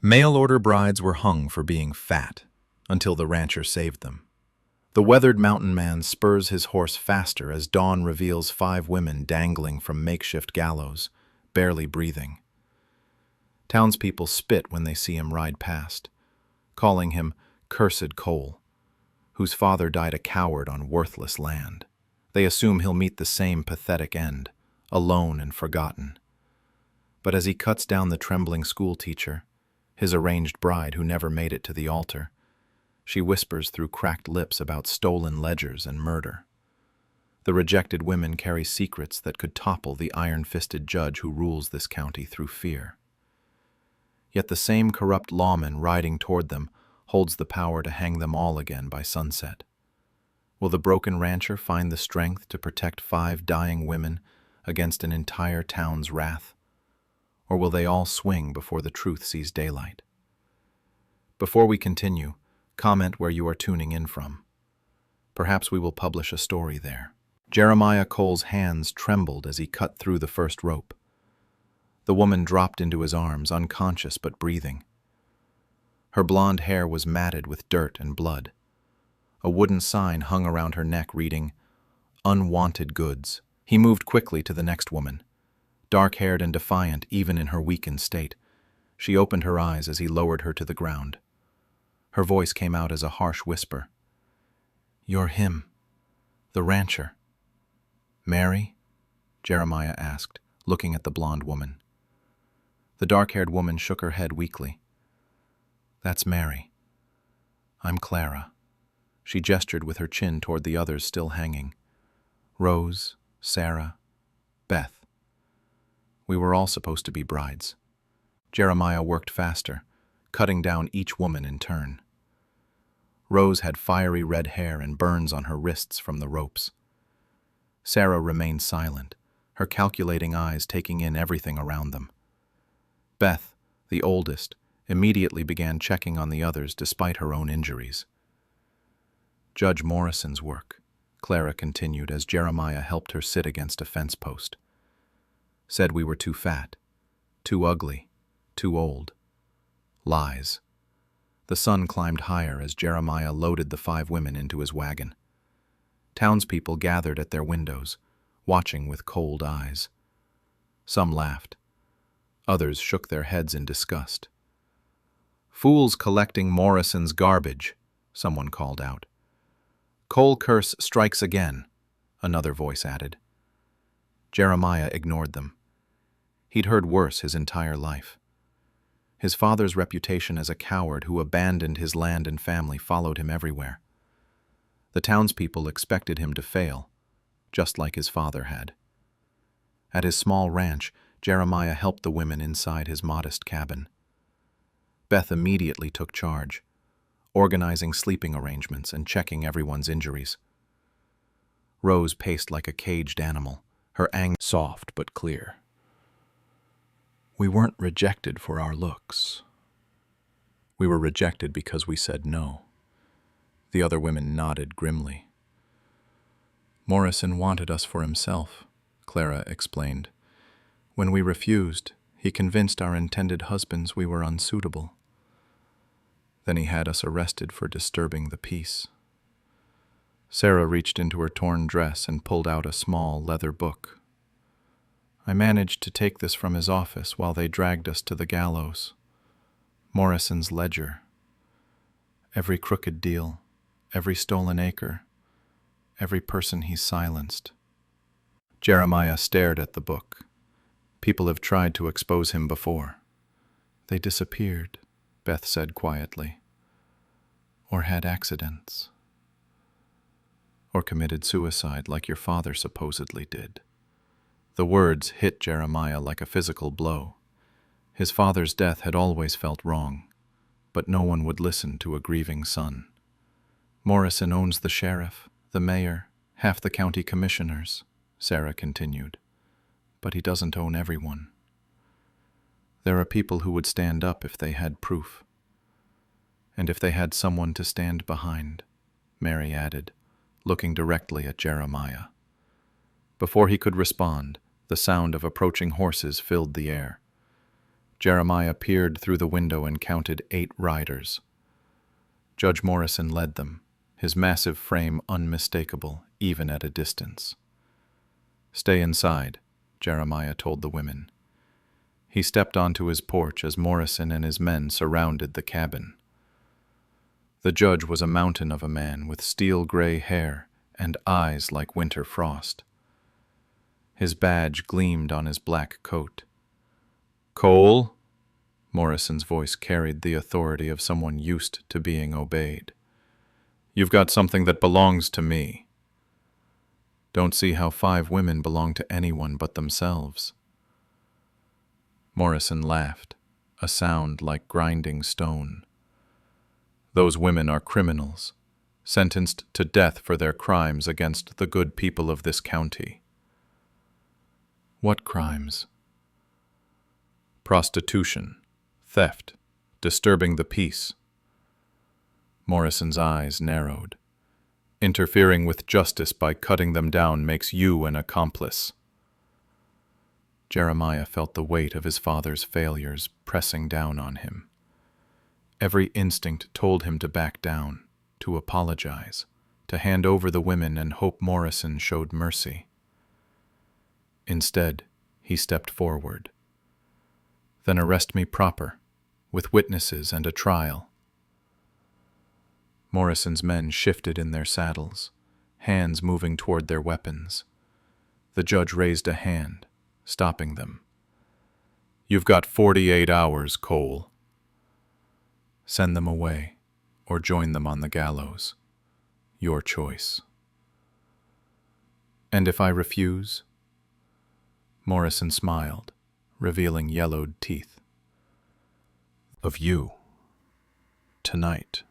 Mail-order brides were hung for being fat, until the rancher saved them. The weathered mountain man spurs his horse faster as dawn reveals 5 women dangling from makeshift gallows, barely breathing. Townspeople spit when they see him ride past, calling him cursed Cole, whose father died a coward on worthless land. They assume he'll meet the same pathetic end, alone and forgotten. But as he cuts down the trembling schoolteacher, his arranged bride who never made it to the altar, she whispers through cracked lips about stolen ledgers and murder. The rejected women carry secrets that could topple the iron-fisted judge who rules this county through fear. Yet the same corrupt lawman riding toward them holds the power to hang them all again by sunset. Will the broken rancher find the strength to protect 5 dying women against an entire town's wrath? Or will they all swing before the truth sees daylight? Before we continue, comment where you are tuning in from. Perhaps we will publish a story there. Jeremiah Cole's hands trembled as he cut through the first rope. The woman dropped into his arms, unconscious but breathing. Her blonde hair was matted with dirt and blood. A wooden sign hung around her neck reading, "Unwanted goods." He moved quickly to the next woman. Dark-haired and defiant even in her weakened state, she opened her eyes as he lowered her to the ground. Her voice came out as a harsh whisper. "You're him, the rancher." "Mary?" Jeremiah asked, looking at the blonde woman. The dark-haired woman shook her head weakly. "That's Mary. I'm Clara." She gestured with her chin toward the others still hanging. Rose, Sarah, Beth. We were all supposed to be brides. Jeremiah worked faster, cutting down each woman in turn. Rose had fiery red hair and burns on her wrists from the ropes. Sarah remained silent, her calculating eyes taking in everything around them. Beth, the oldest, immediately began checking on the others despite her own injuries. "Judge Morrison's work," Clara continued as Jeremiah helped her sit against a fence post. "Said we were too fat, too ugly, too old. Lies." The sun climbed higher as Jeremiah loaded the 5 women into his wagon. Townspeople gathered at their windows, watching with cold eyes. Some laughed. Others shook their heads in disgust. "Fools collecting Morrison's garbage," someone called out. "Cole curse strikes again," another voice added. Jeremiah ignored them. He'd heard worse his entire life. His father's reputation as a coward who abandoned his land and family followed him everywhere. The townspeople expected him to fail, just like his father had. At his small ranch, Jeremiah helped the women inside his modest cabin. Beth immediately took charge, organizing sleeping arrangements and checking everyone's injuries. Rose paced like a caged animal, her anger soft but clear. "We weren't rejected for our looks. We were rejected because we said no." The other women nodded grimly. "Morrison wanted us for himself," Clara explained. "When we refused, he convinced our intended husbands we were unsuitable. Then he had us arrested for disturbing the peace." Sarah reached into her torn dress and pulled out a small leather book. "I managed to take this from his office while they dragged us to the gallows. Morrison's ledger. Every crooked deal, every stolen acre, every person he silenced." Jeremiah stared at the book. "People have tried to expose him before. They disappeared," Beth said quietly. "Or had accidents. Or committed suicide like your father supposedly did." The words hit Jeremiah like a physical blow. His father's death had always felt wrong, but no one would listen to a grieving son. "Morrison owns the sheriff, the mayor, half the county commissioners," Sarah continued. "But he doesn't own everyone. There are people who would stand up if they had proof. And if they had someone to stand behind," Mary added, looking directly at Jeremiah. Before he could respond, the sound of approaching horses filled the air. Jeremiah peered through the window and counted 8 riders. Judge Morrison led them, his massive frame unmistakable even at a distance. "Stay inside," Jeremiah told the women. He stepped onto his porch as Morrison and his men surrounded the cabin. The judge was a mountain of a man with steel-gray hair and eyes like winter frost. His badge gleamed on his black coat. "Cole?" Morrison's voice carried the authority of someone used to being obeyed. "You've got something that belongs to me." "Don't see how 5 women belong to anyone but themselves." Morrison laughed, a sound like grinding stone. "Those women are criminals, sentenced to death for their crimes against the good people of this county." "What crimes?" "Prostitution, theft, disturbing the peace." Morrison's eyes narrowed. "Interfering with justice by cutting them down makes you an accomplice." Jeremiah felt the weight of his father's failures pressing down on him. Every instinct told him to back down, to apologize, to hand over the women and hope Morrison showed mercy. Instead, he stepped forward. "Then arrest me proper, with witnesses and a trial." Morrison's men shifted in their saddles, hands moving toward their weapons. The judge raised a hand, stopping them. "You've got 48 hours, Cole." "Send them away, or join them on the gallows. Your choice." "And if I refuse?" Morrison smiled, revealing yellowed teeth. "Of you. Tonight."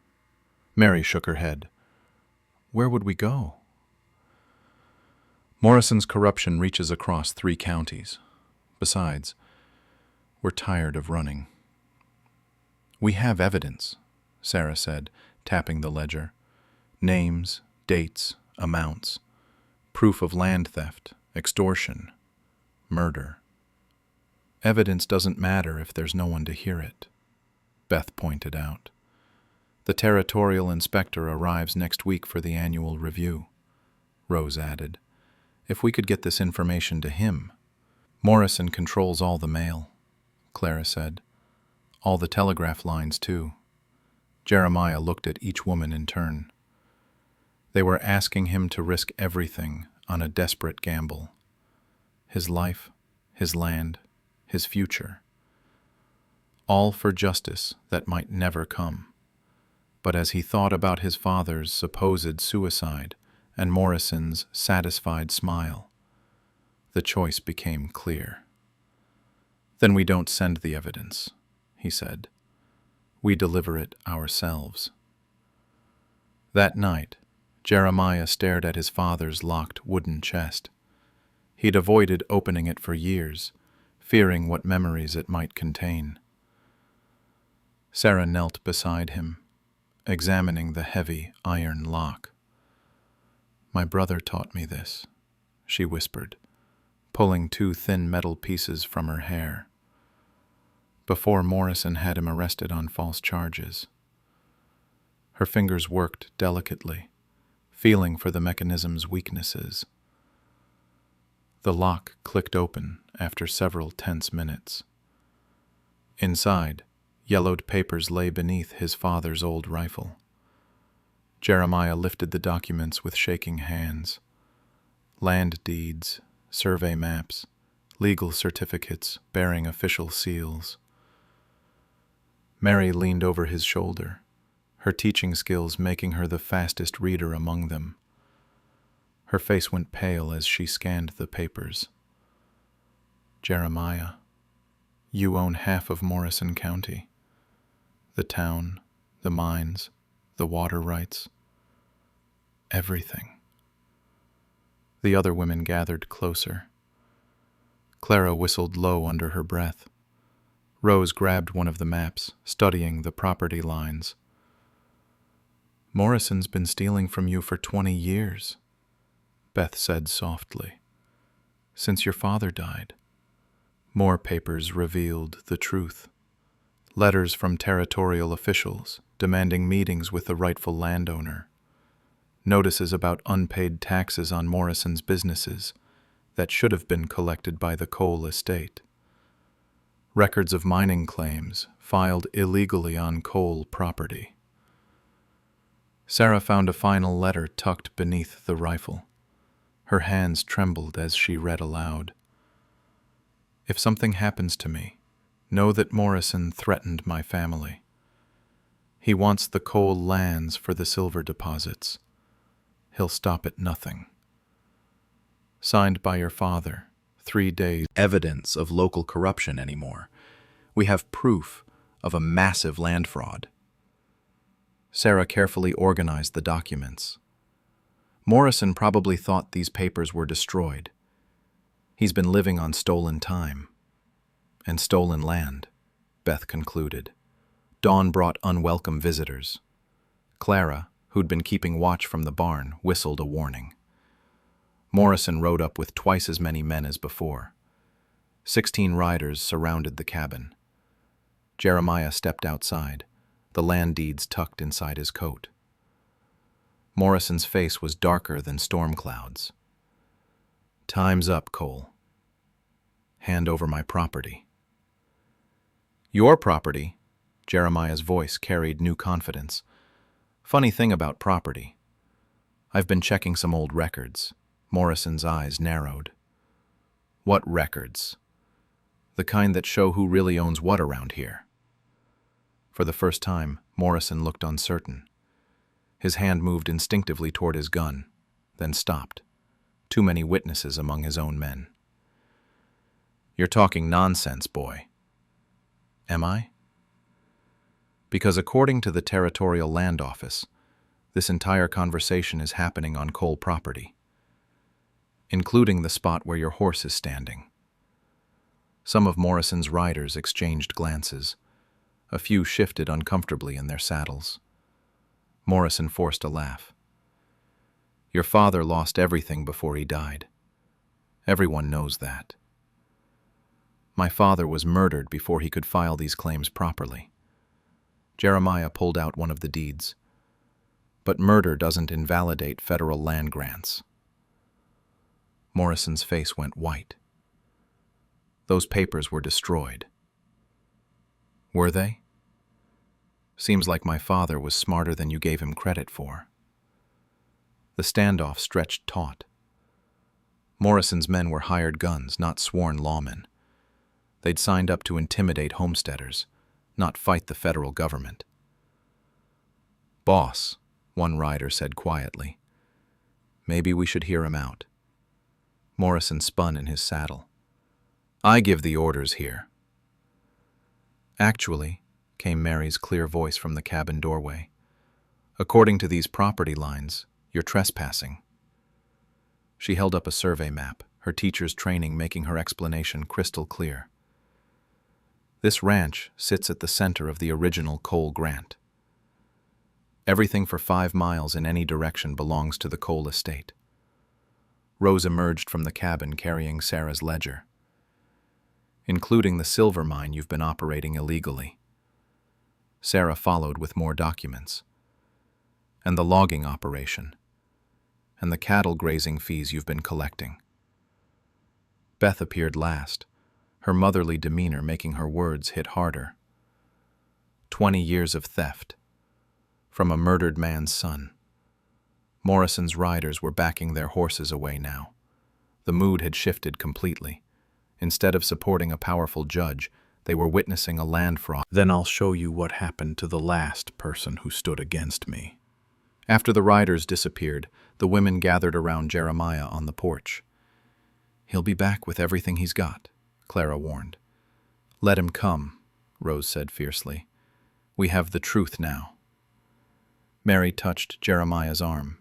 Mary shook her head. "Where would we go?" "Morrison's corruption reaches across 3 counties. Besides, we're tired of running." "We have evidence," Sarah said, tapping the ledger. "Names, dates, amounts, proof of land theft, extortion, murder." "Evidence doesn't matter if there's no one to hear it," Beth pointed out. "The territorial inspector arrives next week for the annual review," Rose added. "If we could get this information to him." "Morrison controls all the mail," Clara said. "All the telegraph lines, too." Jeremiah looked at each woman in turn. They were asking him to risk everything on a desperate gamble. His life, his land, his future. All for justice that might never come. But as he thought about his father's supposed suicide and Morrison's satisfied smile, the choice became clear. "Then we don't send the evidence," he said. "We deliver it ourselves." That night, Jeremiah stared at his father's locked wooden chest. He'd avoided opening it for years, fearing what memories it might contain. Sarah knelt beside him, examining the heavy iron lock. "My brother taught me this," she whispered, pulling 2 thin metal pieces from her hair. "Before Morrison had him arrested on false charges." Her fingers worked delicately, feeling for the mechanism's weaknesses. The lock clicked open after several tense minutes. Inside, yellowed papers lay beneath his father's old rifle. Jeremiah lifted the documents with shaking hands. Land deeds, survey maps, legal certificates bearing official seals. Mary leaned over his shoulder, her teaching skills making her the fastest reader among them. Her face went pale as she scanned the papers. "Jeremiah, you own half of Morrison County. The town, the mines, the water rights. Everything." The other women gathered closer. Clara whistled low under her breath. Rose grabbed one of the maps, studying the property lines. "Morrison's been stealing from you for 20 years, Beth said softly. "Since your father died." More papers revealed the truth. Letters from territorial officials demanding meetings with the rightful landowner. Notices about unpaid taxes on Morrison's businesses that should have been collected by the coal estate. Records of mining claims filed illegally on coal property. Sarah found a final letter tucked beneath the rifle. Her hands trembled as she read aloud. If something happens to me, know that Morrison threatened my family. He wants the coal lands for the silver deposits. He'll stop at nothing. Signed by your father, 3 days. Evidence of local corruption anymore. We have proof of a massive land fraud. Sarah carefully organized the documents. Morrison probably thought these papers were destroyed. He's been living on stolen time. And stolen land, Beth concluded. Dawn brought unwelcome visitors. Clara, who'd been keeping watch from the barn, whistled a warning. Morrison rode up with twice as many men as before. 16 riders surrounded the cabin. Jeremiah stepped outside, the land deeds tucked inside his coat. Morrison's face was darker than storm clouds. Time's up, Cole. Hand over my property. Your property? Jeremiah's voice carried new confidence. Funny thing about property. I've been checking some old records. Morrison's eyes narrowed. What records? The kind that show who really owns what around here. For the first time, Morrison looked uncertain. His hand moved instinctively toward his gun, then stopped. Too many witnesses among his own men. You're talking nonsense, boy. Am I? Because according to the Territorial Land Office, this entire conversation is happening on coal property, including the spot where your horse is standing. Some of Morrison's riders exchanged glances. A few shifted uncomfortably in their saddles. Morrison forced a laugh. Your father lost everything before he died. Everyone knows that. My father was murdered before he could file these claims properly. Jeremiah pulled out one of the deeds. But murder doesn't invalidate federal land grants. Morrison's face went white. Those papers were destroyed. Were they? Seems like my father was smarter than you gave him credit for. The standoff stretched taut. Morrison's men were hired guns, not sworn lawmen. They'd signed up to intimidate homesteaders, not fight the federal government. Boss, one rider said quietly. Maybe we should hear him out. Morrison spun in his saddle. I give the orders here. Actually, came Mary's clear voice from the cabin doorway. According to these property lines, you're trespassing. She held up a survey map, her teacher's training making her explanation crystal clear. This ranch sits at the center of the original coal grant. Everything for 5 miles in any direction belongs to the coal estate. Rose emerged from the cabin carrying Sarah's ledger, including the silver mine you've been operating illegally. Sarah followed with more documents, and the logging operation, and the cattle grazing fees you've been collecting. Beth appeared last, her motherly demeanor making her words hit harder. 20 years of theft, from a murdered man's son. Morrison's riders were backing their horses away now. The mood had shifted completely. Instead of supporting a powerful judge, they were witnessing a land fraud. Then I'll show you what happened to the last person who stood against me. After the riders disappeared, the women gathered around Jeremiah on the porch. He'll be back with everything he's got, Clara warned. Let him come, Rose said fiercely. We have the truth now. Mary touched Jeremiah's arm.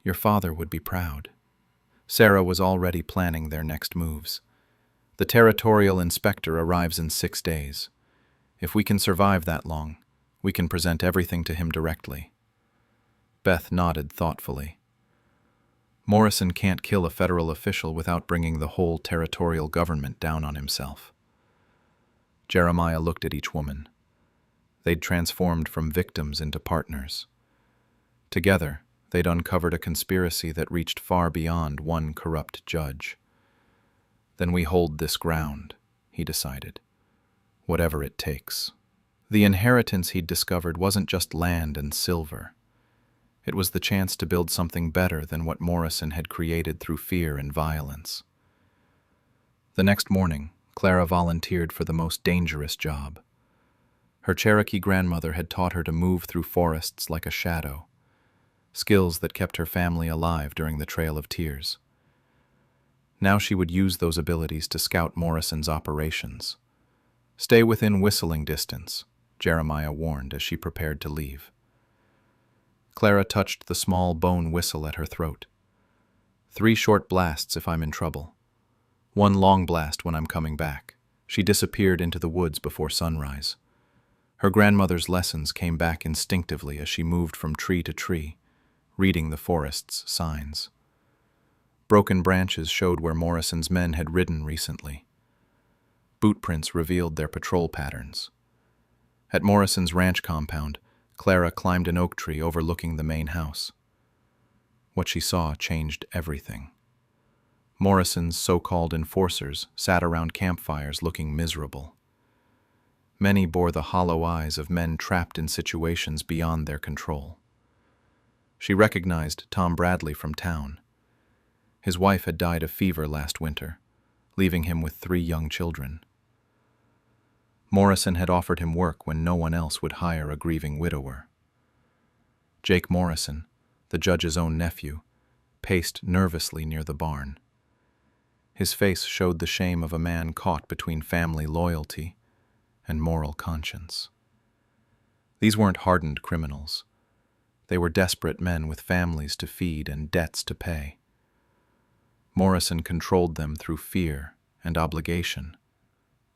Your father would be proud. Sarah was already planning their next moves. The territorial inspector arrives in 6 days. If we can survive that long, we can present everything to him directly. Beth nodded thoughtfully. Morrison can't kill a federal official without bringing the whole territorial government down on himself. Jeremiah looked at each woman. They'd transformed from victims into partners. Together, they'd uncovered a conspiracy that reached far beyond one corrupt judge. Then we hold this ground, he decided, whatever it takes. The inheritance he'd discovered wasn't just land and silver. It was the chance to build something better than what Morrison had created through fear and violence. The next morning, Clara volunteered for the most dangerous job. Her Cherokee grandmother had taught her to move through forests like a shadow, skills that kept her family alive during the Trail of Tears. Now she would use those abilities to scout Morrison's operations. "Stay within whistling distance," Jeremiah warned as she prepared to leave. Clara touched the small bone whistle at her throat. 3 short blasts if I'm in trouble. 1 long blast when I'm coming back. She disappeared into the woods before sunrise. Her grandmother's lessons came back instinctively as she moved from tree to tree, reading the forest's signs. Broken branches showed where Morrison's men had ridden recently. Bootprints revealed their patrol patterns. At Morrison's ranch compound, Clara climbed an oak tree overlooking the main house. What she saw changed everything. Morrison's so-called enforcers sat around campfires looking miserable. Many bore the hollow eyes of men trapped in situations beyond their control. She recognized Tom Bradley from town. His wife had died of fever last winter, leaving him with 3 young children. Morrison had offered him work when no one else would hire a grieving widower. Jake Morrison, the judge's own nephew, paced nervously near the barn. His face showed the shame of a man caught between family loyalty and moral conscience. These weren't hardened criminals. They were desperate men with families to feed and debts to pay. Morrison controlled them through fear and obligation,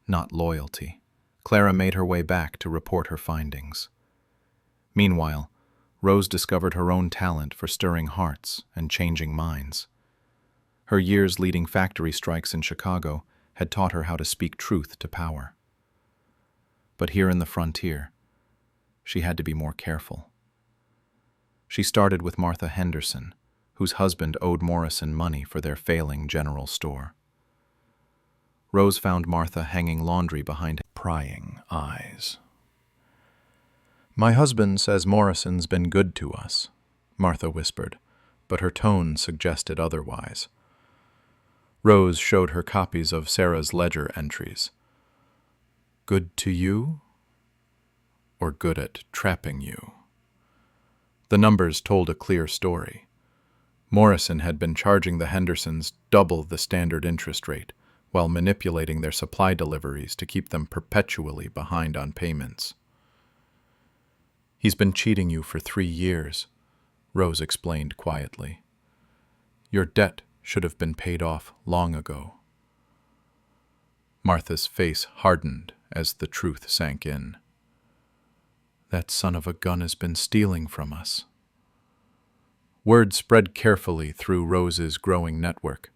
not loyalty. Clara made her way back to report her findings. Meanwhile, Rose discovered her own talent for stirring hearts and changing minds. Her years leading factory strikes in Chicago had taught her how to speak truth to power. But here in the frontier, she had to be more careful. She started with Martha Henderson, whose husband owed Morrison money for their failing general store. Rose found Martha hanging laundry behind prying eyes. "My husband says Morrison's been good to us," Martha whispered, but her tone suggested otherwise. Rose showed her copies of Sarah's ledger entries. "Good to you? Or good at trapping you?" The numbers told a clear story. Morrison had been charging the Hendersons double the standard interest rate, while manipulating their supply deliveries to keep them perpetually behind on payments. "He's been cheating you for 3 years," Rose explained quietly. "Your debt should have been paid off long ago." Martha's face hardened as the truth sank in. "That son of a gun has been stealing from us." Word spread carefully through Rose's growing network.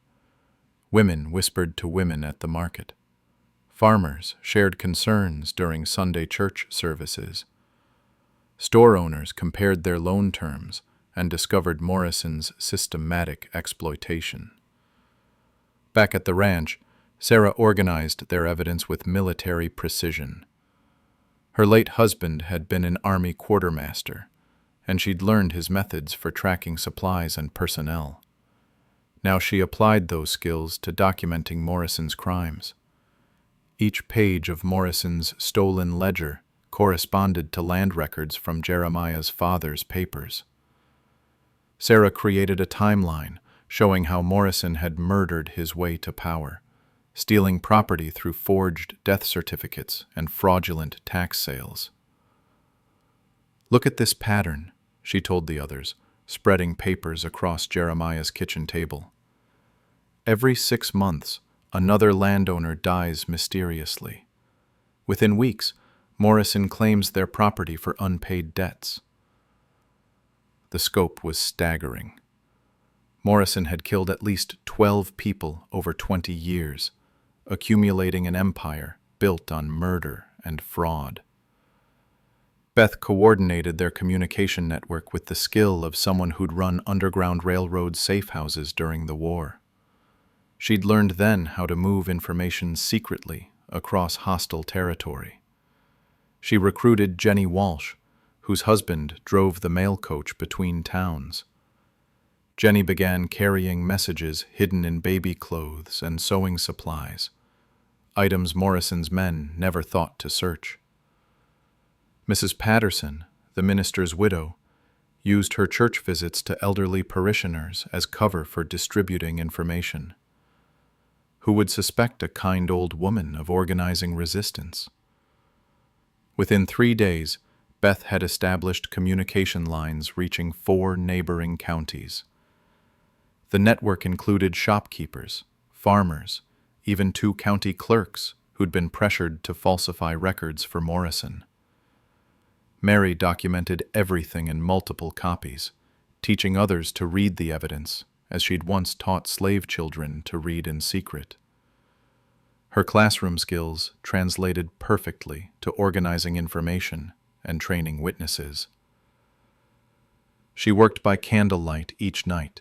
Women whispered to women at the market. Farmers shared concerns during Sunday church services. Store owners compared their loan terms and discovered Morrison's systematic exploitation. Back at the ranch, Sarah organized their evidence with military precision. Her late husband had been an Army quartermaster, and she'd learned his methods for tracking supplies and personnel. Now she applied those skills to documenting Morrison's crimes. Each page of Morrison's stolen ledger corresponded to land records from Jeremiah's father's papers. Sarah created a timeline showing how Morrison had murdered his way to power, stealing property through forged death certificates and fraudulent tax sales. "Look at this pattern," she told the others, spreading papers across Jeremiah's kitchen table. "Every 6 months, another landowner dies mysteriously. Within weeks, Morrison claims their property for unpaid debts." The scope was staggering. Morrison had killed at least 12 people over 20 years, accumulating an empire built on murder and fraud. Beth coordinated their communication network with the skill of someone who'd run Underground Railroad safe houses during the war. She'd learned then how to move information secretly across hostile territory. She recruited Jenny Walsh, whose husband drove the mail coach between towns. Jenny began carrying messages hidden in baby clothes and sewing supplies, items Morrison's men never thought to search. Mrs. Patterson, the minister's widow, used her church visits to elderly parishioners as cover for distributing information. Who would suspect a kind old woman of organizing resistance? Within 3 days, Beth had established communication lines reaching 4 neighboring counties. The network included shopkeepers, farmers, even 2 county clerks who'd been pressured to falsify records for Morrison. Mary documented everything in multiple copies, teaching others to read the evidence, as she'd once taught slave children to read in secret. Her classroom skills translated perfectly to organizing information and training witnesses. She worked by candlelight each night,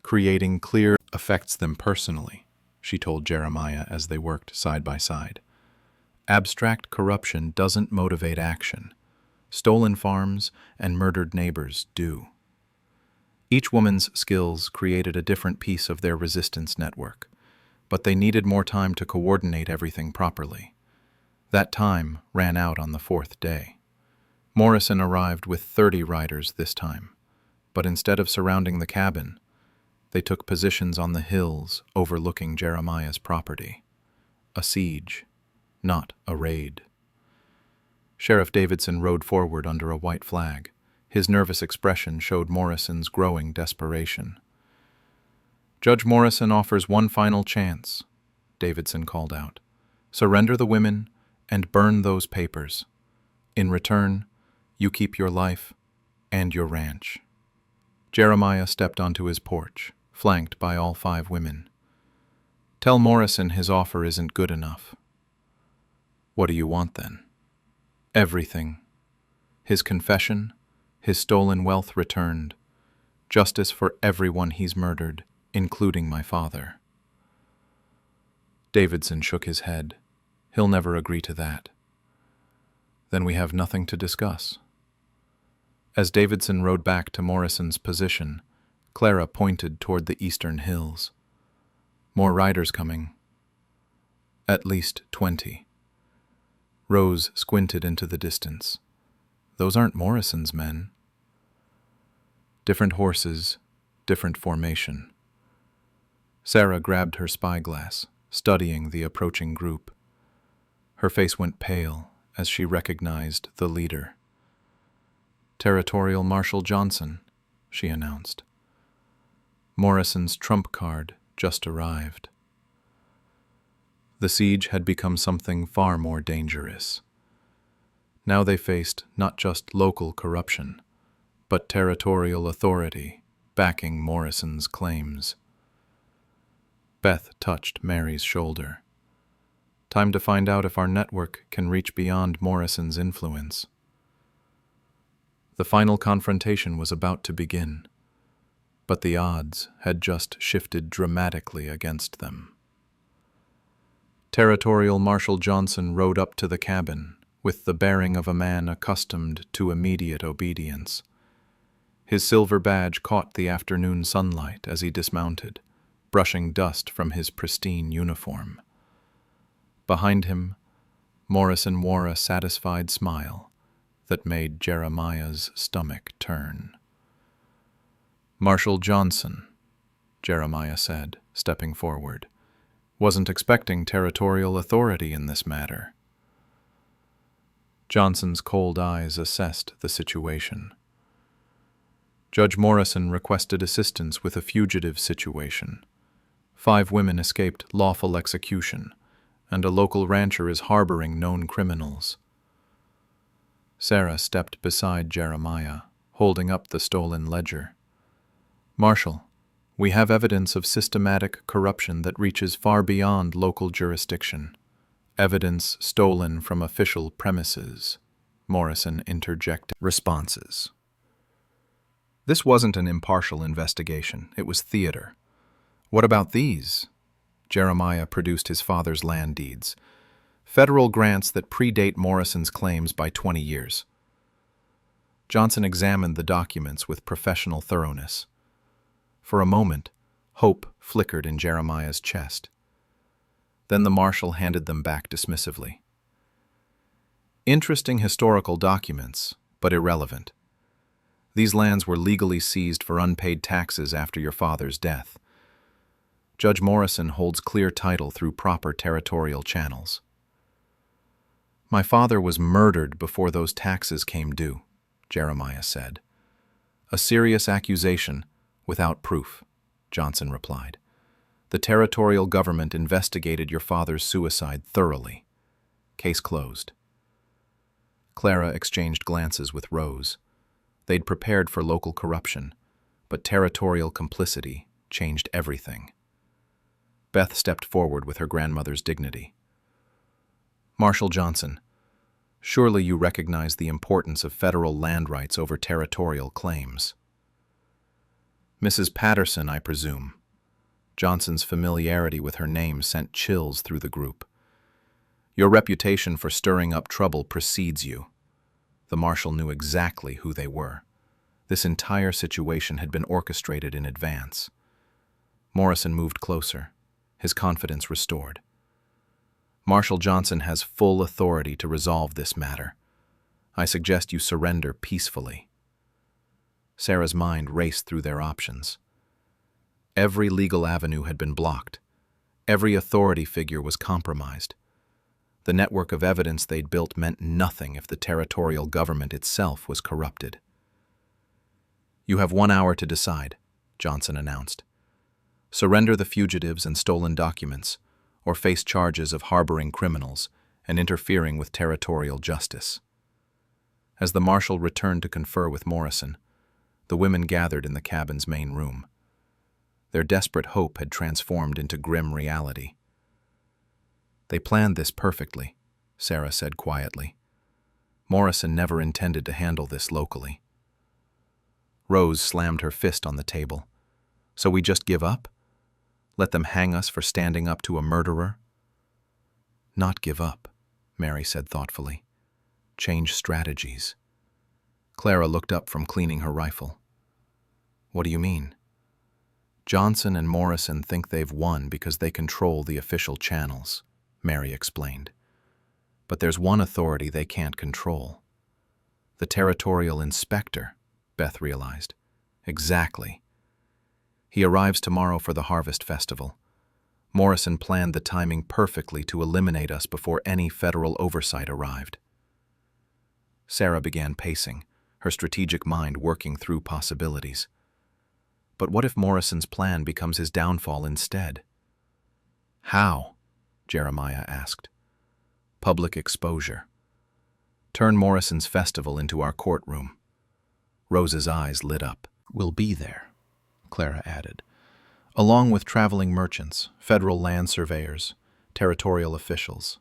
creating clear affects them personally, she told Jeremiah as they worked side by side. Abstract corruption doesn't motivate action. Stolen farms and murdered neighbors do. Each woman's skills created a different piece of their resistance network, but they needed more time to coordinate everything properly. That time ran out on the 4th day. Morrison arrived with 30 riders this time, but instead of surrounding the cabin, they took positions on the hills overlooking Jeremiah's property. A siege, not a raid. Sheriff Davidson rode forward under a white flag. His nervous expression showed Morrison's growing desperation. "Judge Morrison offers one final chance," Davidson called out. "Surrender the women and burn those papers. In return, you keep your life and your ranch." Jeremiah stepped onto his porch, flanked by all 5 women. "Tell Morrison his offer isn't good enough." "What do you want then?" "Everything. His confession, his stolen wealth returned, justice for everyone he's murdered, including my father." Davidson shook his head. "He'll never agree to that." "Then we have nothing to discuss." As Davidson rode back to Morrison's position, Clara pointed toward the eastern hills. "More riders coming." "At least 20. Rose squinted into the distance. "Those aren't Morrison's men." Different horses, different formation. Sarah grabbed her spyglass, studying the approaching group. Her face went pale as she recognized the leader. "Territorial Marshal Johnson," she announced. Morrison's trump card just arrived. The siege had become something far more dangerous. Now they faced not just local corruption, but territorial authority backing Morrison's claims. Beth touched Mary's shoulder. "Time to find out if our network can reach beyond Morrison's influence." The final confrontation was about to begin, but the odds had just shifted dramatically against them. Territorial Marshal Johnson rode up to the cabin with the bearing of a man accustomed to immediate obedience. His silver badge caught the afternoon sunlight as he dismounted, brushing dust from his pristine uniform. Behind him, Morrison wore a satisfied smile that made Jeremiah's stomach turn. "Marshal Johnson," Jeremiah said, stepping forward. "Wasn't expecting territorial authority in this matter." Johnson's cold eyes assessed the situation. "Judge Morrison requested assistance with a fugitive situation. 5 women escaped lawful execution, and a local rancher is harboring known criminals." Sarah stepped beside Jeremiah, holding up the stolen ledger. "Marshal, we have evidence of systematic corruption that reaches far beyond local jurisdiction. Evidence stolen from official premises, Morrison interjected responses. This wasn't an impartial investigation, it was theater. What about these? Jeremiah produced his father's land deeds, federal grants that predate Morrison's claims by 20 years. Johnson examined the documents with professional thoroughness. For a moment, hope flickered in Jeremiah's chest. Then the marshal handed them back dismissively. Interesting historical documents, but irrelevant. These lands were legally seized for unpaid taxes after your father's death. Judge Morrison holds clear title through proper territorial channels. My father was murdered before those taxes came due, Jeremiah said. A serious accusation without proof, Johnson replied. The territorial government investigated your father's suicide thoroughly. Case closed. Clara exchanged glances with Rose. They'd prepared for local corruption, but territorial complicity changed everything. Beth stepped forward with her grandmother's dignity. Marshal Johnson, surely you recognize the importance of federal land rights over territorial claims. Mrs. Patterson, I presume. Johnson's familiarity with her name sent chills through the group. Your reputation for stirring up trouble precedes you. The marshal knew exactly who they were. This entire situation had been orchestrated in advance. Morrison moved closer, his confidence restored. Marshal Johnson has full authority to resolve this matter. I suggest you surrender peacefully. Sarah's mind raced through their options. Every legal avenue had been blocked. Every authority figure was compromised. The network of evidence they'd built meant nothing if the territorial government itself was corrupted. You have 1 hour to decide, Johnson announced. Surrender the fugitives and stolen documents, or face charges of harboring criminals and interfering with territorial justice. As the marshal returned to confer with Morrison, the women gathered in the cabin's main room. Their desperate hope had transformed into grim reality. They planned this perfectly, Sarah said quietly. Morrison never intended to handle this locally. Rose slammed her fist on the table. So we just give up? Let them hang us for standing up to a murderer? Not give up, Mary said thoughtfully. Change strategies. Clara looked up from cleaning her rifle. What do you mean? Johnson and Morrison think they've won because they control the official channels, Mary explained. But there's one authority they can't control. The territorial inspector, Beth realized. Exactly. He arrives tomorrow for the Harvest Festival. Morrison planned the timing perfectly to eliminate us before any federal oversight arrived. Sarah began pacing, her strategic mind working through possibilities. But what if Morrison's plan becomes his downfall instead? How? Jeremiah asked. Public exposure. Turn Morrison's festival into our courtroom. Rose's eyes lit up. We'll be there, Clara added, along with traveling merchants, federal land surveyors, territorial officials.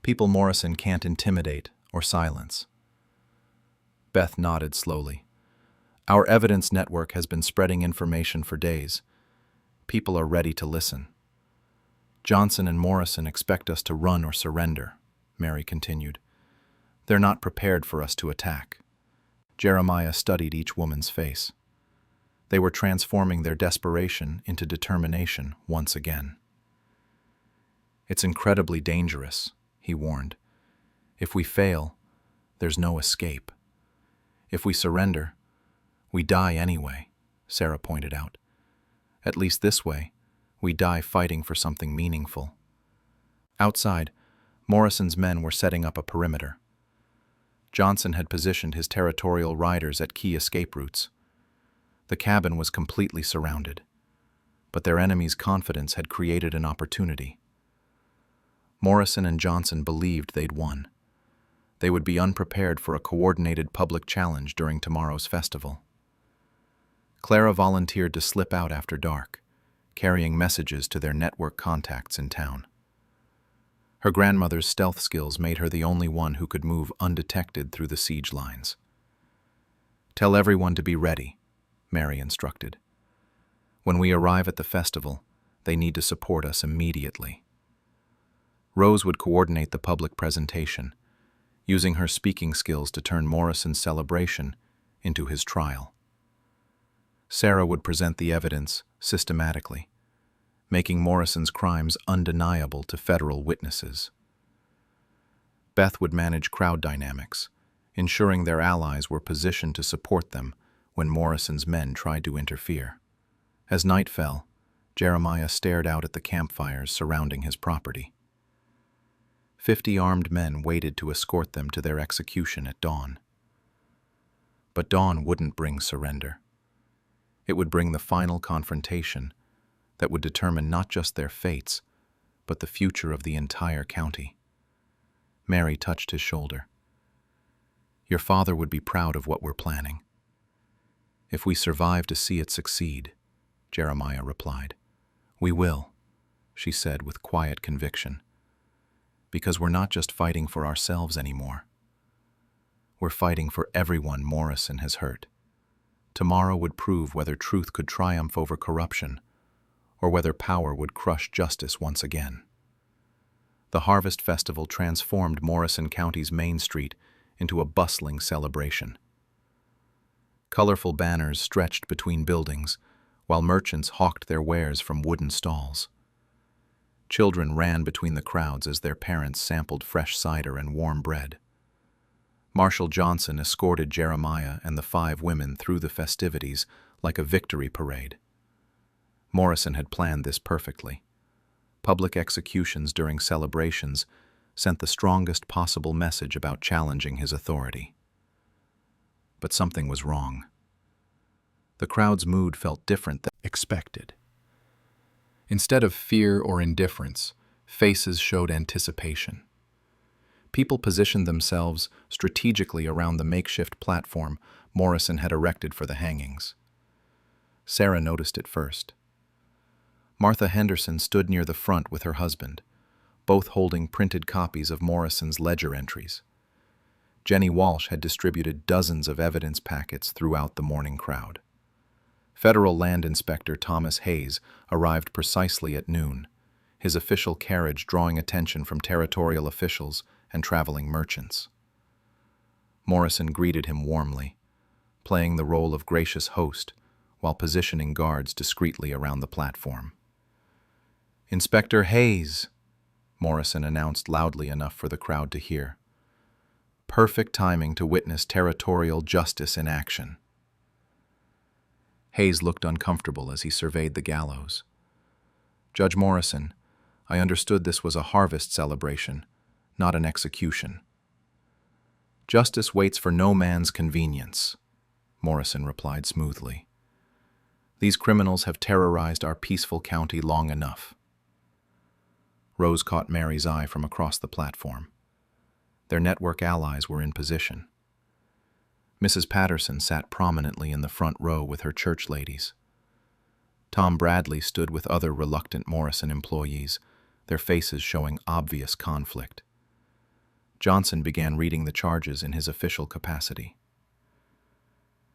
People Morrison can't intimidate or silence. Beth nodded slowly. Our evidence network has been spreading information for days. People are ready to listen. Johnson and Morrison expect us to run or surrender, Mary continued. They're not prepared for us to attack. Jeremiah studied each woman's face. They were transforming their desperation into determination once again. It's incredibly dangerous, he warned. If we fail, there's no escape. If we surrender, we die anyway, Sarah pointed out. At least this way, we die fighting for something meaningful. Outside, Morrison's men were setting up a perimeter. Johnson had positioned his territorial riders at key escape routes. The cabin was completely surrounded, but their enemy's confidence had created an opportunity. Morrison and Johnson believed they'd won. They would be unprepared for a coordinated public challenge during tomorrow's festival. Clara volunteered to slip out after dark, carrying messages to their network contacts in town. Her grandmother's stealth skills made her the only one who could move undetected through the siege lines. "Tell everyone to be ready," Mary instructed. "When we arrive at the festival, they need to support us immediately." Rose would coordinate the public presentation, using her speaking skills to turn Morrison's celebration into his trial. Sarah would present the evidence systematically, making Morrison's crimes undeniable to federal witnesses. Beth would manage crowd dynamics, ensuring their allies were positioned to support them when Morrison's men tried to interfere. As night fell, Jeremiah stared out at the campfires surrounding his property. 50 armed men waited to escort them to their execution at dawn. But dawn wouldn't bring surrender. It would bring the final confrontation that would determine not just their fates, but the future of the entire county. Mary touched his shoulder. "Your father would be proud of what we're planning." "If we survive to see it succeed," Jeremiah replied. "We will," she said with quiet conviction. "Because we're not just fighting for ourselves anymore. We're fighting for everyone Morrison has hurt. Tomorrow would prove whether truth could triumph over corruption, or whether power would crush justice once again." The Harvest Festival transformed Morrison County's Main Street into a bustling celebration. Colorful banners stretched between buildings, while merchants hawked their wares from wooden stalls. Children ran between the crowds as their parents sampled fresh cider and warm bread. Marshal Johnson escorted Jeremiah and the 5 women through the festivities like a victory parade. Morrison had planned this perfectly. Public executions during celebrations sent the strongest possible message about challenging his authority. But something was wrong. The crowd's mood felt different than expected. Instead of fear or indifference, faces showed anticipation. People positioned themselves strategically around the makeshift platform Morrison had erected for the hangings. Sarah noticed it first. Martha Henderson stood near the front with her husband, both holding printed copies of Morrison's ledger entries. Jenny Walsh had distributed dozens of evidence packets throughout the morning crowd. Federal Land Inspector Thomas Hayes arrived precisely at noon, his official carriage drawing attention from territorial officials and traveling merchants. Morrison greeted him warmly, playing the role of gracious host while positioning guards discreetly around the platform. "Inspector Hayes," Morrison announced loudly enough for the crowd to hear. Perfect timing to witness territorial justice in action. Hayes looked uncomfortable as he surveyed the gallows. "Judge Morrison, I understood this was a harvest celebration, not an execution." "Justice waits for no man's convenience," Morrison replied smoothly. "These criminals have terrorized our peaceful county long enough." Rose caught Mary's eye from across the platform. Their network allies were in position. Mrs. Patterson sat prominently in the front row with her church ladies. Tom Bradley stood with other reluctant Morrison employees, their faces showing obvious conflict. Johnson began reading the charges in his official capacity.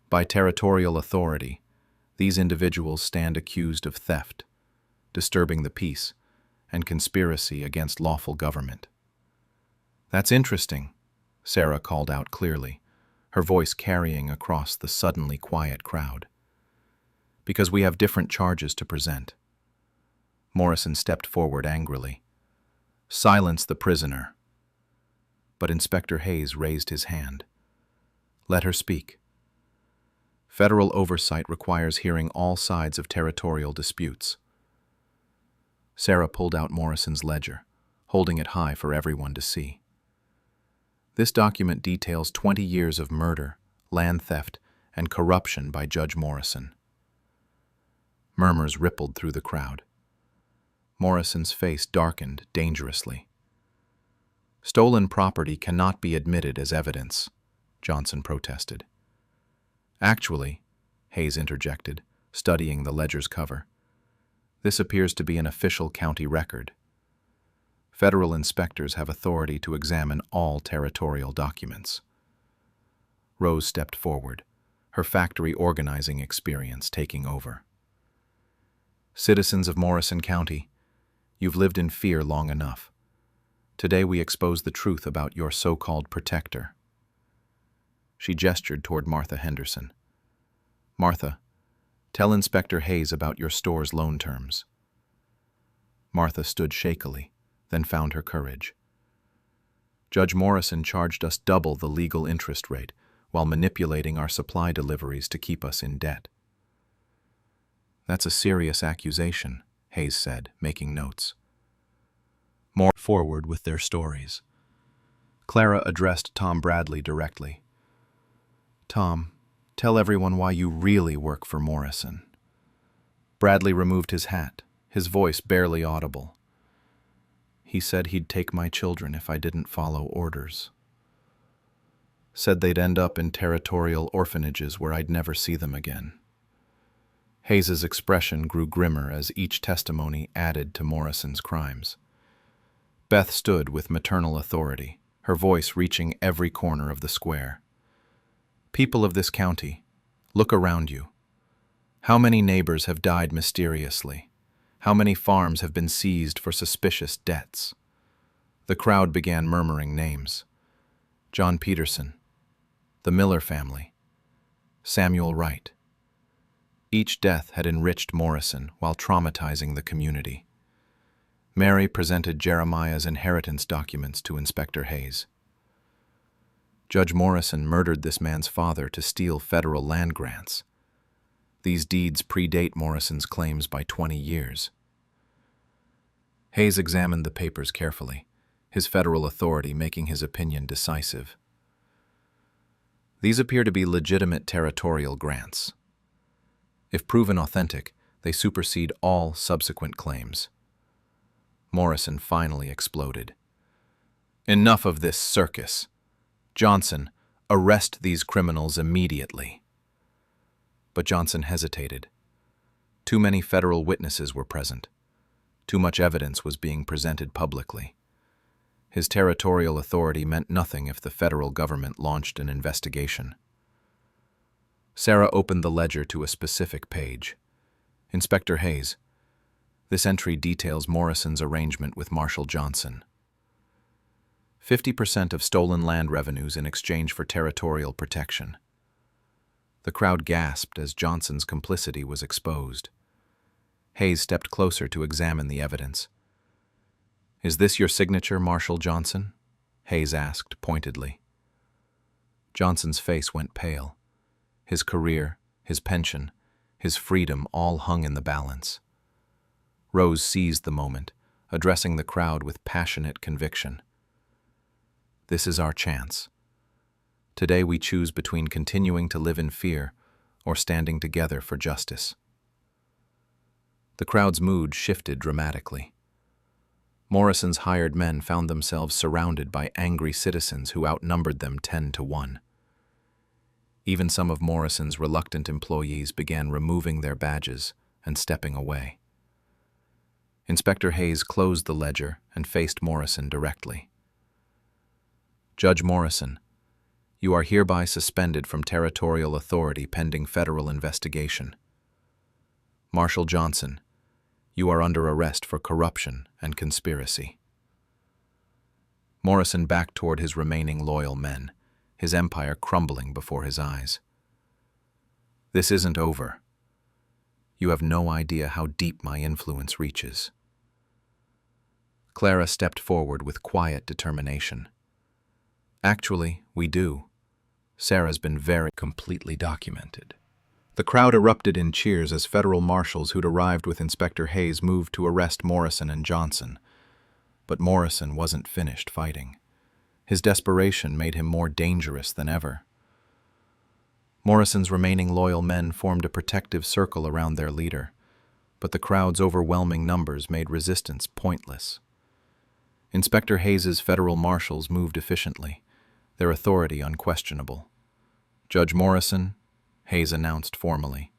"By territorial authority, these individuals stand accused of theft, disturbing the peace, and conspiracy against lawful government." "That's interesting," Sarah called out clearly, her voice carrying across the suddenly quiet crowd. "Because we have different charges to present." Morrison stepped forward angrily. "Silence the prisoner." But Inspector Hayes raised his hand. "Let her speak. Federal oversight requires hearing all sides of territorial disputes." Sarah pulled out Morrison's ledger, holding it high for everyone to see. This document details 20 years of murder, land theft, and corruption by Judge Morrison. Murmurs rippled through the crowd. Morrison's face darkened dangerously. "Stolen property cannot be admitted as evidence," Johnson protested. "Actually," Hayes interjected, studying the ledger's cover, "this appears to be an official county record. Federal inspectors have authority to examine all territorial documents. Rose stepped forward, her factory organizing experience taking over. Citizens of Morrison County, you've lived in fear long enough. Today we expose the truth about your so-called protector. She gestured toward Martha Henderson. Martha, tell Inspector Hayes about your store's loan terms. Martha stood shakily, then found her courage. Judge Morrison charged us double the legal interest rate while manipulating our supply deliveries to keep us in debt. That's a serious accusation, Hayes said, making notes. More forward with their stories. Clara addressed Tom Bradley directly. Tom, tell everyone why you really work for Morrison. Bradley removed his hat, his voice barely audible. He said he'd take my children if I didn't follow orders. Said they'd end up in territorial orphanages where I'd never see them again. Hayes's expression grew grimmer as each testimony added to Morrison's crimes. Beth stood with maternal authority, her voice reaching every corner of the square. People of this county, look around you. How many neighbors have died mysteriously? How many farms have been seized for suspicious debts? The crowd began murmuring names. John Peterson, the Miller family, Samuel Wright. Each death had enriched Morrison while traumatizing the community. Mary presented Jeremiah's inheritance documents to Inspector Hayes. Judge Morrison murdered this man's father to steal federal land grants. These deeds predate Morrison's claims by 20 years. Hayes examined the papers carefully, his federal authority making his opinion decisive. These appear to be legitimate territorial grants. If proven authentic, they supersede all subsequent claims. Morrison finally exploded. Enough of this circus. Johnson, arrest these criminals immediately. But Johnson hesitated. Too many federal witnesses were present. Too much evidence was being presented publicly. His territorial authority meant nothing if the federal government launched an investigation. Sarah opened the ledger to a specific page. Inspector Hayes, this entry details Morrison's arrangement with Marshall Johnson. 50% of stolen land revenues in exchange for territorial protection. The crowd gasped as Johnson's complicity was exposed. Hayes stepped closer to examine the evidence. Is this your signature, Marshall Johnson? Hayes asked pointedly. Johnson's face went pale. His career, his pension, his freedom all hung in the balance. Rose seized the moment, addressing the crowd with passionate conviction. This is our chance. Today we choose between continuing to live in fear or standing together for justice. The crowd's mood shifted dramatically. Morrison's hired men found themselves surrounded by angry citizens who outnumbered them 10-1. Even some of Morrison's reluctant employees began removing their badges and stepping away. Inspector Hayes closed the ledger and faced Morrison directly. Judge Morrison, you are hereby suspended from territorial authority pending federal investigation. Marshall Johnson, you are under arrest for corruption and conspiracy. Morrison backed toward his remaining loyal men, his empire crumbling before his eyes. This isn't over. You have no idea how deep my influence reaches. Clara stepped forward with quiet determination. Actually, we do. Sarah's been very completely documented. The crowd erupted in cheers as federal marshals who'd arrived with Inspector Hayes moved to arrest Morrison and Johnson. But Morrison wasn't finished fighting. His desperation made him more dangerous than ever. Morrison's remaining loyal men formed a protective circle around their leader, but the crowd's overwhelming numbers made resistance pointless. Inspector Hayes's federal marshals moved efficiently, their authority unquestionable. Judge Morrison, Hayes announced formally,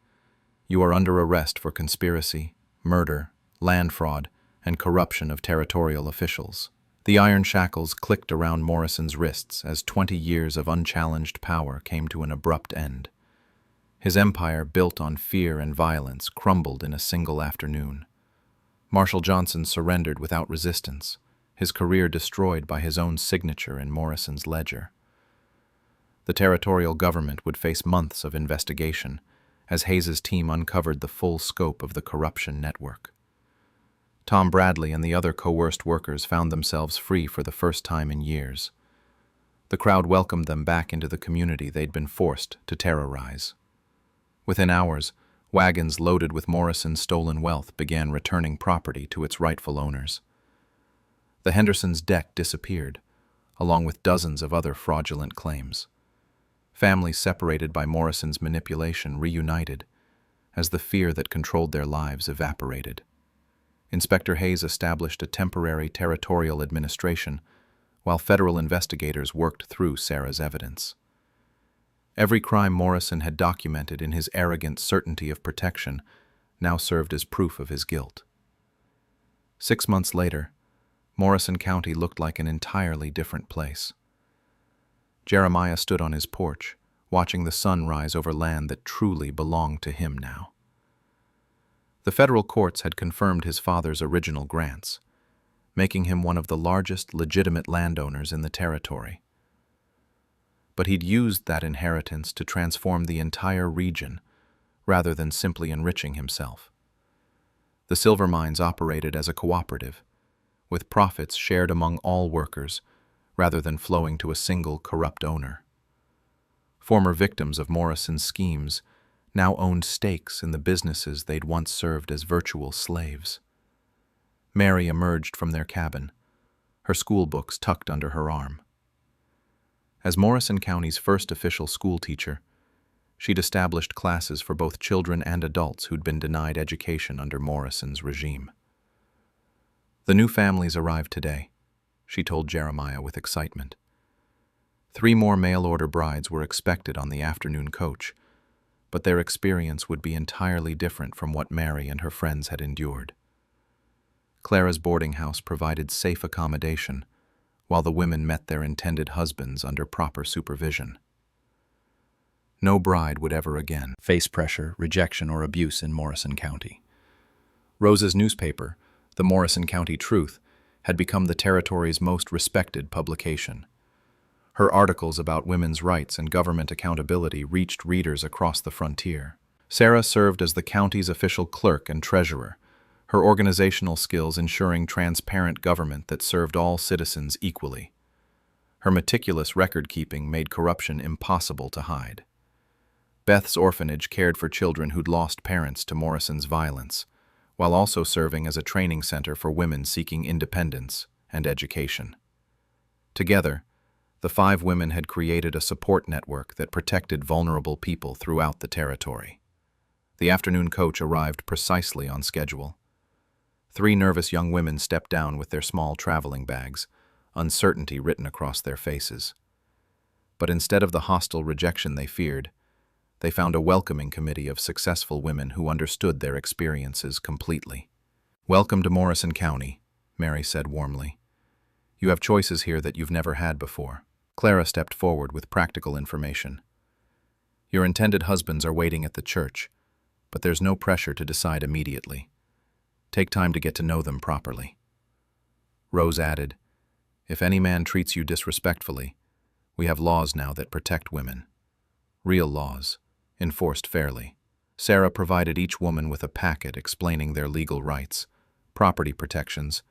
you are under arrest for conspiracy, murder, land fraud, and corruption of territorial officials. The iron shackles clicked around Morrison's wrists as 20 years of unchallenged power came to an abrupt end. His empire, built on fear and violence, crumbled in a single afternoon. Marshal Johnson surrendered without resistance, his career destroyed by his own signature in Morrison's ledger. The territorial government would face months of investigation as Hayes's team uncovered the full scope of the corruption network. Tom Bradley and the other coerced workers found themselves free for the first time in years. The crowd welcomed them back into the community they'd been forced to terrorize. Within hours, wagons loaded with Morrison's stolen wealth began returning property to its rightful owners. The Hendersons' deck disappeared, along with dozens of other fraudulent claims. Families separated by Morrison's manipulation reunited, as the fear that controlled their lives evaporated. Inspector Hayes established a temporary territorial administration, while federal investigators worked through Sarah's evidence. Every crime Morrison had documented in his arrogant certainty of protection now served as proof of his guilt. 6 months later, Morrison County looked like an entirely different place. Jeremiah stood on his porch, watching the sun rise over land that truly belonged to him now. The federal courts had confirmed his father's original grants, making him one of the largest legitimate landowners in the territory. But he'd used that inheritance to transform the entire region, rather than simply enriching himself. The silver mines operated as a cooperative, with profits shared among all workers, rather than flowing to a single corrupt owner. Former victims of Morrison's schemes now owned stakes in the businesses they'd once served as virtual slaves. Mary emerged from their cabin, her school books tucked under her arm. As Morrison County's first official school teacher, she'd established classes for both children and adults who'd been denied education under Morrison's regime. The new families arrived today, she told Jeremiah with excitement. 3 more mail-order brides were expected on the afternoon coach, but their experience would be entirely different from what Mary and her friends had endured. Clara's boarding house provided safe accommodation, while the women met their intended husbands under proper supervision. No bride would ever again face pressure, rejection, or abuse in Morrison County. Rose's newspaper, the Morrison County Truth, had become the territory's most respected publication. Her articles about women's rights and government accountability reached readers across the frontier. Sarah served as the county's official clerk and treasurer, her organizational skills ensuring transparent government that served all citizens equally. Her meticulous record-keeping made corruption impossible to hide. Beth's orphanage cared for children who'd lost parents to Morrison's violence, while also serving as a training center for women seeking independence and education. Together, the 5 women had created a support network that protected vulnerable people throughout the territory. The afternoon coach arrived precisely on schedule. 3 nervous young women stepped down with their small traveling bags, uncertainty written across their faces. But instead of the hostile rejection they feared, they found a welcoming committee of successful women who understood their experiences completely. "Welcome to Morrison County," Mary said warmly. "You have choices here that you've never had before." Clara stepped forward with practical information. "Your intended husbands are waiting at the church, but there's no pressure to decide immediately. Take time to get to know them properly." Rose added, "If any man treats you disrespectfully, we have laws now that protect women. Real laws, enforced fairly." Sarah provided each woman with a packet explaining their legal rights, property protections,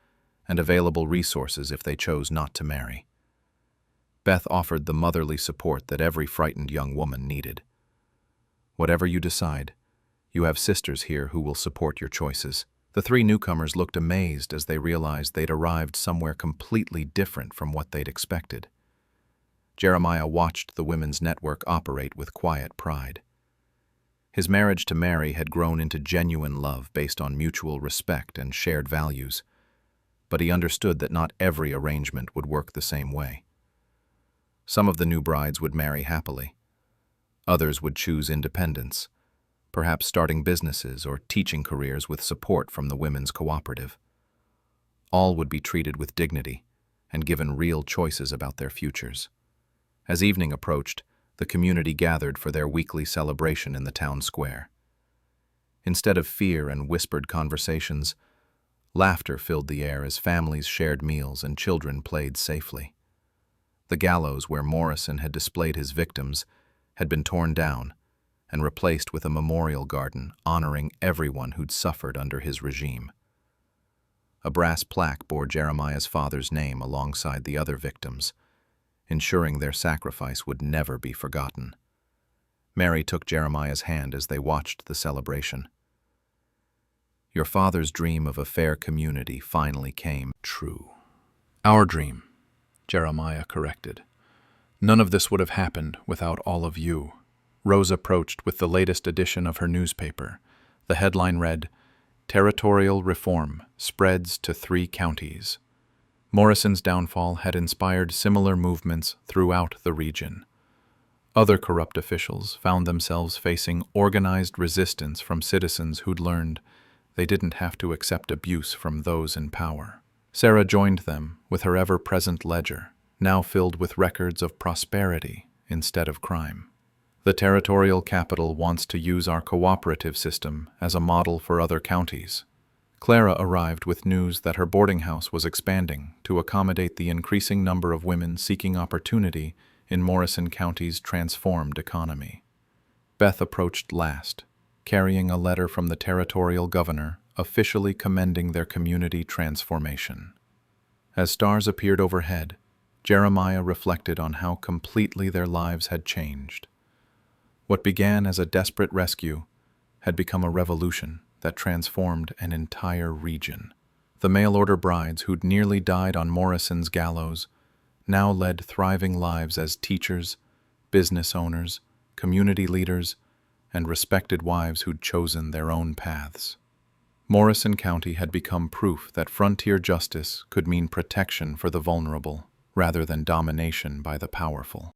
and available resources if they chose not to marry. Beth offered the motherly support that every frightened young woman needed. "Whatever you decide, you have sisters here who will support your choices." The 3 newcomers looked amazed as they realized they'd arrived somewhere completely different from what they'd expected. Jeremiah watched the women's network operate with quiet pride. His marriage to Mary had grown into genuine love based on mutual respect and shared values, but he understood that not every arrangement would work the same way. Some of the new brides would marry happily. Others would choose independence, perhaps starting businesses or teaching careers with support from the women's cooperative. All would be treated with dignity and given real choices about their futures. As evening approached, the community gathered for their weekly celebration in the town square. Instead of fear and whispered conversations, laughter filled the air as families shared meals and children played safely. The gallows where Morrison had displayed his victims had been torn down and replaced with a memorial garden honoring everyone who'd suffered under his regime. A brass plaque bore Jeremiah's father's name alongside the other victims, ensuring their sacrifice would never be forgotten. Mary took Jeremiah's hand as they watched the celebration. "Your father's dream of a fair community finally came true." "Our dream," Jeremiah corrected. "None of this would have happened without all of you." Rose approached with the latest edition of her newspaper. The headline read, "Territorial Reform Spreads to 3 Counties." Morrison's downfall had inspired similar movements throughout the region. Other corrupt officials found themselves facing organized resistance from citizens who'd learned they didn't have to accept abuse from those in power. Sarah joined them with her ever-present ledger, now filled with records of prosperity instead of crime. "The territorial capital wants to use our cooperative system as a model for other counties." Clara arrived with news that her boarding house was expanding to accommodate the increasing number of women seeking opportunity in Morrison County's transformed economy. Beth approached last, carrying a letter from the territorial governor officially commending their community transformation. As stars appeared overhead, Jeremiah reflected on how completely their lives had changed. What began as a desperate rescue had become a revolution that transformed an entire region. The mail-order brides who'd nearly died on Morrison's gallows now led thriving lives as teachers, business owners, community leaders, and respected wives who'd chosen their own paths. Morrison County had become proof that frontier justice could mean protection for the vulnerable rather than domination by the powerful.